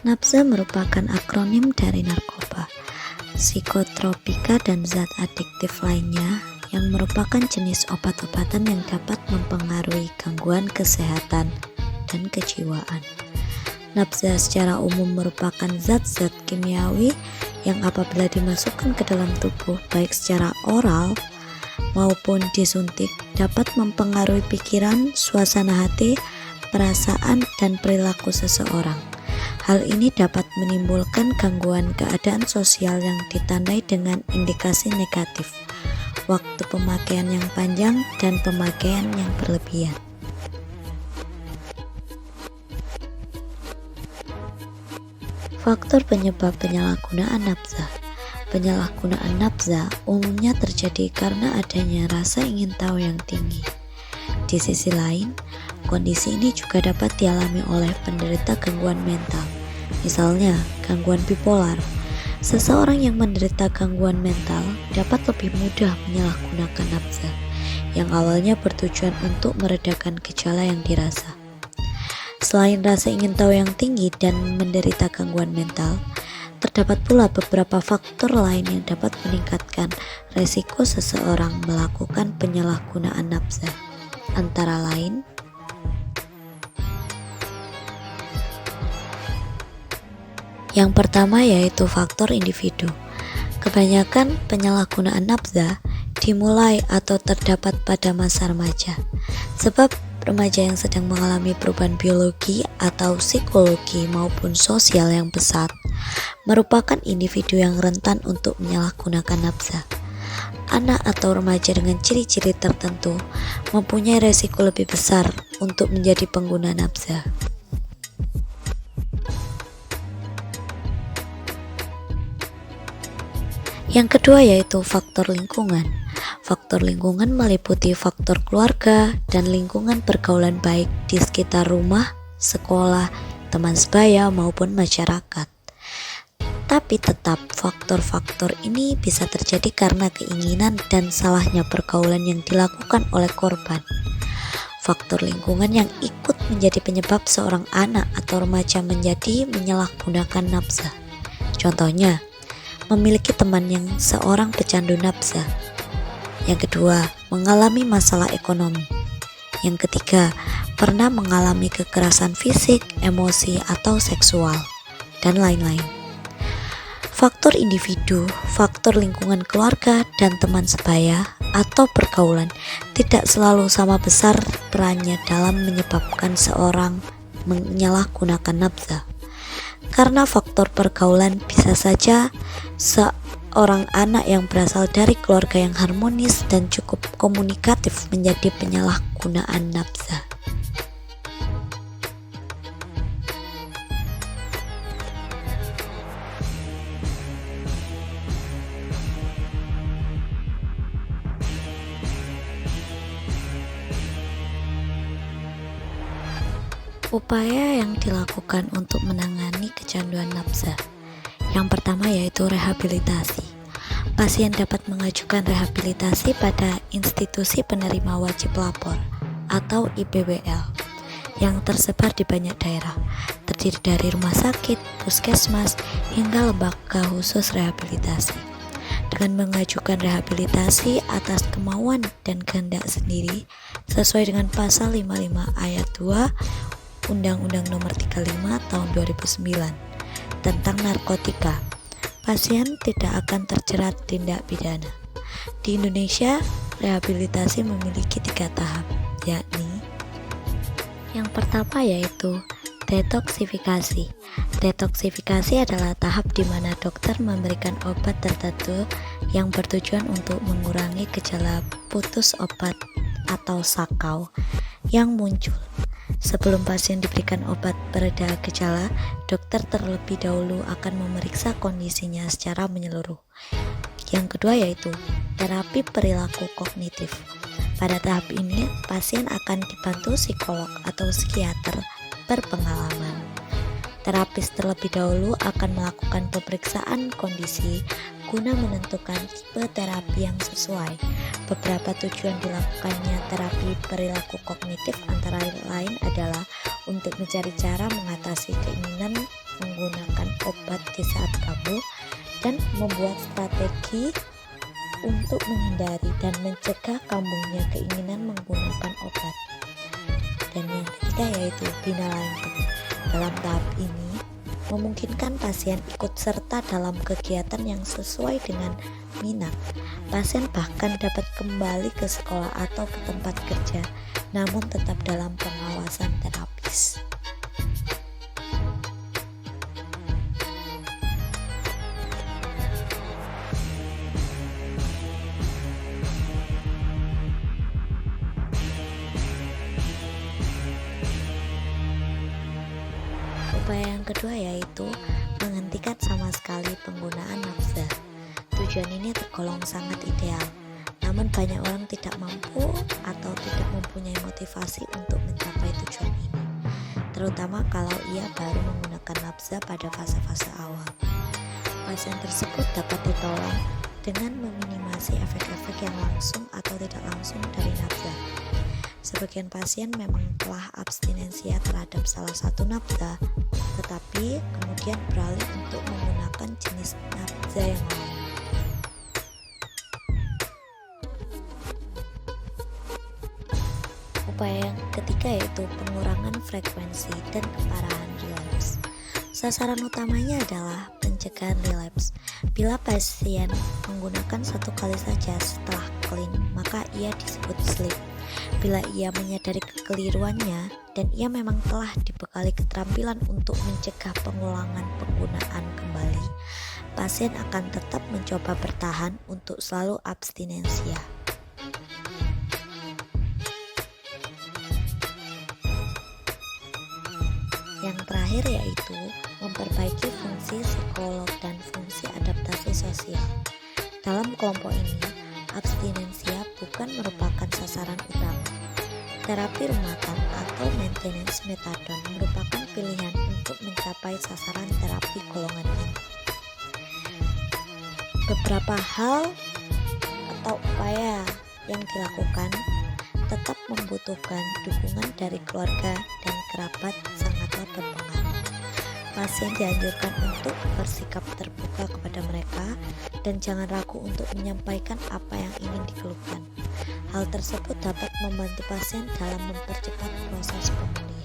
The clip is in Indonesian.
Nafza merupakan akronim dari narkoba, psikotropika dan zat adiktif lainnya yang merupakan jenis obat-obatan yang dapat mempengaruhi gangguan kesehatan dan kejiwaan. Nafza secara umum merupakan zat-zat kimiawi yang apabila dimasukkan ke dalam tubuh baik secara oral maupun disuntik dapat mempengaruhi pikiran, suasana hati, perasaan, dan perilaku seseorang. Hal ini dapat menimbulkan gangguan keadaan sosial yang ditandai dengan indikasi negatif, waktu pemakaian yang panjang, dan pemakaian yang berlebihan. Faktor penyebab penyalahgunaan nafza. Penyalahgunaan nafza umumnya terjadi karena adanya rasa ingin tahu yang tinggi. Di sisi lain, kondisi ini juga dapat dialami oleh penderita gangguan mental, misalnya gangguan bipolar. Seseorang yang menderita gangguan mental dapat lebih mudah menyalahgunakan nafza, yang awalnya bertujuan untuk meredakan gejala yang dirasa. Selain rasa ingin tahu yang tinggi dan menderita gangguan mental, terdapat pula beberapa faktor lain yang dapat meningkatkan resiko seseorang melakukan penyalahgunaan nafza. Antara lain, yang pertama yaitu faktor individu. Kebanyakan penyalahgunaan nafza dimulai atau terdapat pada masa remaja, sebab remaja yang sedang mengalami perubahan biologi atau psikologi maupun sosial yang pesat merupakan individu yang rentan untuk menyalahgunakan nafza. Anak atau remaja dengan ciri-ciri tertentu mempunyai resiko lebih besar untuk menjadi pengguna nafza. Yang kedua yaitu faktor lingkungan. Faktor lingkungan meliputi faktor keluarga dan lingkungan pergaulan baik di sekitar rumah, sekolah, teman sebaya maupun masyarakat. Tapi tetap faktor-faktor ini bisa terjadi karena keinginan dan salahnya pergaulan yang dilakukan oleh korban. Faktor lingkungan yang ikut menjadi penyebab seorang anak atau remaja menjadi menyalahgunakan nafza. Contohnya, memiliki teman yang seorang pecandu nafza. Yang kedua, mengalami masalah ekonomi. Yang ketiga, pernah mengalami kekerasan fisik, emosi, atau seksual, dan lain-lain. Faktor individu, faktor lingkungan keluarga, dan teman sebaya atau pergaulan tidak selalu sama besar perannya dalam menyebabkan seorang menyalahgunakan nafza. Karena faktor pergaulan bisa saja seorang anak yang berasal dari keluarga yang harmonis dan cukup komunikatif menjadi penyalahgunaan nafza. Upaya yang dilakukan untuk menangani kecanduan nafza. Yang pertama yaitu rehabilitasi. Pasien dapat mengajukan rehabilitasi pada institusi penerima wajib lapor atau IPWL yang tersebar di banyak daerah, terdiri dari rumah sakit, puskesmas, hingga lembaga khusus rehabilitasi. Dengan mengajukan rehabilitasi atas kemauan dan kehendak sendiri sesuai dengan pasal 55 ayat 2 Undang-Undang Nomor 35 Tahun 2009 tentang narkotika, pasien tidak akan terjerat tindak pidana. Di Indonesia, rehabilitasi memiliki 3 tahap, yakni yang pertama yaitu detoksifikasi. Detoksifikasi adalah tahap di mana dokter memberikan obat tertentu yang bertujuan untuk mengurangi gejala putus obat atau sakau yang muncul. Sebelum pasien diberikan obat pereda gejala, dokter terlebih dahulu akan memeriksa kondisinya secara menyeluruh. Yang kedua yaitu terapi perilaku kognitif. Pada tahap ini, pasien akan dibantu psikolog atau psikiater berpengalaman. Terapis terlebih dahulu akan melakukan pemeriksaan kondisi guna menentukan tipe terapi yang sesuai. Beberapa tujuan dilakukannya terapi perilaku kognitif antara lain adalah untuk mencari cara mengatasi keinginan menggunakan obat di saat kambuh, dan membuat strategi untuk menghindari dan mencegah kambuhnya keinginan menggunakan obat. Dan yang ketiga yaitu bina lanjut. Dalam tahap ini memungkinkan pasien ikut serta dalam kegiatan yang sesuai dengan minat. Pasien bahkan dapat kembali ke sekolah atau ke tempat kerja, namun tetap dalam pengawasan terapis. Upaya yang kedua yaitu menghentikan sama sekali penggunaan nafza. Tujuan ini tergolong sangat ideal, namun banyak orang tidak mampu atau tidak mempunyai motivasi untuk mencapai tujuan ini, terutama kalau ia baru menggunakan nafza pada fase-fase awal. Pasien tersebut dapat ditolong dengan meminimasi efek-efek yang langsung atau tidak langsung dari nafza. Sebagian pasien memang telah abstinensia terhadap salah satu nafza, tetapi kemudian beralih untuk menggunakan jenis nafza yang lain. Upaya yang ketiga yaitu pengurangan frekuensi dan keparahan relapse. Sasaran utamanya adalah pencegahan relapse. Bila pasien menggunakan satu kali saja setelah clean, maka ia disebut sleep. Bila ia menyadari kekeliruannya dan ia memang telah dibekali keterampilan untuk mencegah pengulangan penggunaan kembali, pasien akan tetap mencoba bertahan untuk selalu abstinensia. Yang terakhir yaitu memperbaiki fungsi psikolog dan fungsi adaptasi sosial. Dalam kelompok ini, abstinensia bukan merupakan sasaran utama. Terapi rumahan atau maintenance metadon merupakan pilihan untuk mencapai sasaran terapi golongan ini. Beberapa hal atau upaya yang dilakukan tetap membutuhkan dukungan dari keluarga dan kerabat sangatlah berpengaruh. Pasien dianjurkan untuk bersikap terbuka kepada mereka dan jangan ragu untuk menyampaikan apa yang ingin dikeluhkan. Hal tersebut dapat membantu pasien dalam mempercepat proses pemulihan.